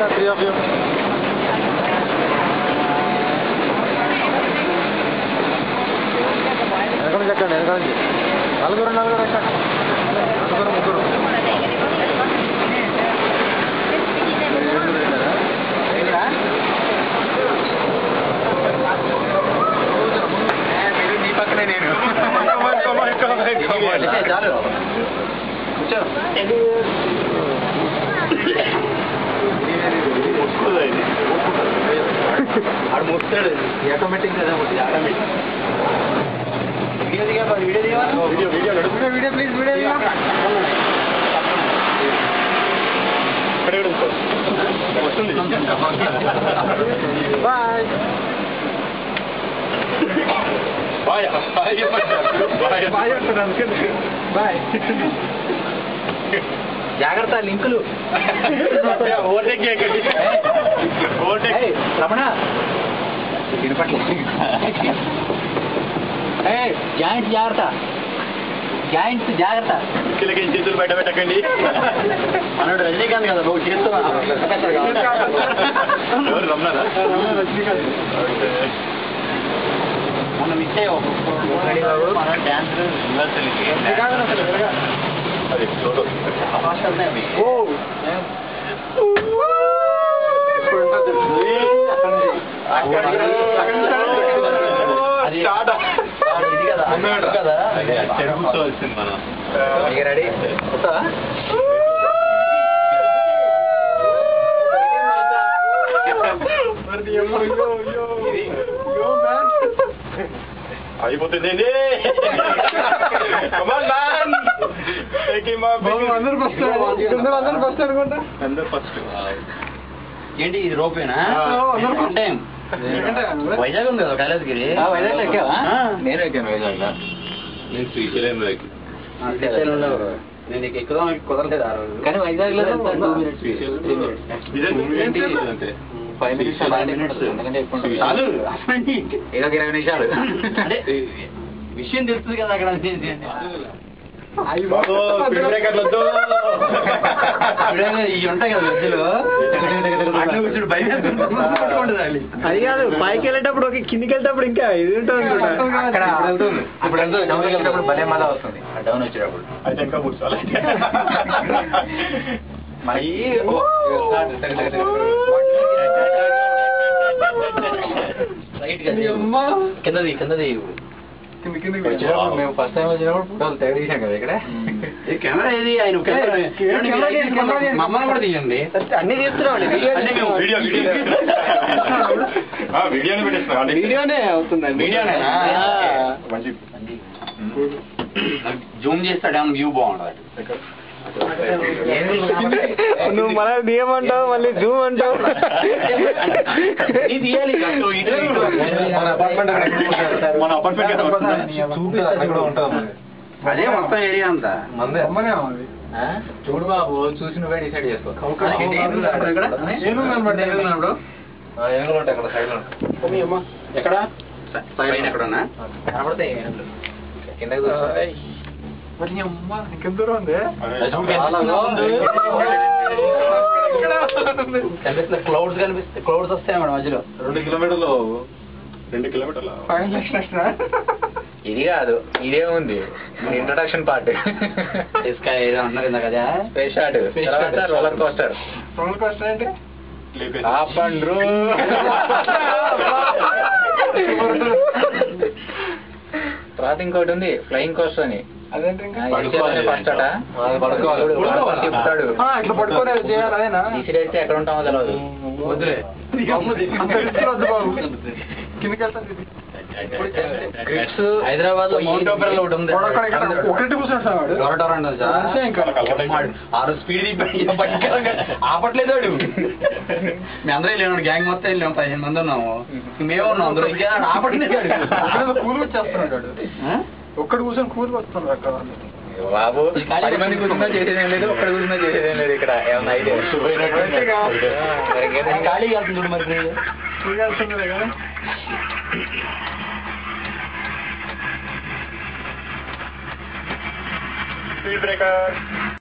3 of you. వెనకాల చెక్కండి వెనకాల నుంచి నలుగురు ఎక్కండి ముగ్గురు నీ పక్కనే నేను చాలు కూర్చో ఆడు ముస్తాడు ఆటోమేటిక్ కదా ఆటోమేటిక్ వీడియో ప్లీజ్ వీడియో వస్తుంది బాయ్ బాయ్ బాయ్ బాయ్ జాగ్రత్త లింకులు రమణ జాయింట్ జాగ్రత్త జాయింట్ జాగ్రత్త చేతులు బయట పెట్టకండి మనోడు రజనీకాంత్ కదా నువ్వు చేస్తున్నావు రమణారా మొన్న మిస్ అయ్యావు డాన్స్ అది కదా కూర్చోవలసింది మనం రెడీ అయిపోతుంది అందరు ఫస్ట్ ఏంటి ఇది రోపేనా టైం వైజాగ్ ఉంది కదా కైలాసగిరి వైజాగ్ ఎక్కావా నేను ఎక్కాను వైజాగ్ నేను శ్రీశైలంలో నేను ఎక్కుదాం కుదరలేదు ఆ రోజు కానీ వైజాగ్ లో 2 minutes 5 minutes ఎందుకంటే చాలు ఏదో 20 నిమిషాలు అంటే విషయం తెలుస్తుంది కదా అక్కడ ఇవి ఉంటాయి కదా మధ్యలో అది కాదు పైకి వెళ్ళేటప్పుడు ఒక కిందికి వెళ్ళేటప్పుడు ఇంకా ఇది ఉంటుంది ఇప్పుడు భలే మళ్ళా వస్తుంది డౌన్ వచ్చేటప్పుడు అయితే ఇంకా కూర్చోవాలి కిందది కిందది మేము ఫస్ట్ టైం వచ్చినప్పుడు తెగ తీసాం కదా ఇక్కడ కెమెరా ఏది ఆయన మమ్మల్ని కూడా తీయండి అన్ని తీస్తున్నాం వీడియోనే అవుతుందండి వీడియోనేనా జూమ్ చేస్తాడు వ్యూ బాగుంటుంది నువ్వు మళ్ళీ తీయమంటావు మళ్ళీ జూమ్ అంటావు తీయాలి మన అపార్ట్మెంట్ అదే మొత్తం ఏరియా అంతా చూడు బాబు చూసి నువ్వే డిసైడ్ చేసుకో అక్కడ సైడ్ లో ఎక్కడ సైడ్ ఎక్కడన్నా కనబడతాయి కిందకి ఇంకెందరూ ఉంది కనిపిస్తుంది క్లౌడ్స్ కనిపిస్తే క్లౌడ్స్ వస్తాయి మేడం మధ్యలో 2 కిలోమీటర్లు ఇది కాదు ఇదే ఉంది ఇంట్రొడక్షన్ పార్ట్ ఏదో అన్నారు ఇందా కదా స్పేస్ షాట్ రోలర్ కోస్టర్ అంటే ఆపండ్రు తర్వాత ఇంకోటి ఉంది ఫ్లయింగ్ కోస్టర్ అని ఇసిరేస్తే ఎక్కడ ఉంటామో తెలియదు హైదరాబాద్ లో మౌంట్ ఓపెరా ఒకటి ఉంది స్పీడ్ ఆపట్లేదు మేము అందరూ వెళ్ళాము గ్యాంగ్ మొత్తం వెళ్ళాము 15 మంది ఉన్నాము మేము ఉన్నాం అందరూ ఆపట్లేదు కూలి వచ్చేస్తున్నాడు ఒక్కడు కూర్చొని కూలి వస్తున్నాడు అక్కడ బాబు 10 మంది కూర్చున్నా చేసేదేం లేదు ఒక్కడ కూర్చున్నా చేసేదేం లేదు ఇక్కడ ఏమన్నా ఐడియా ఖాళీ వెళ్తుంది మరి చూడాల్సిందే కదా స్పీడ్ బ్రేకర్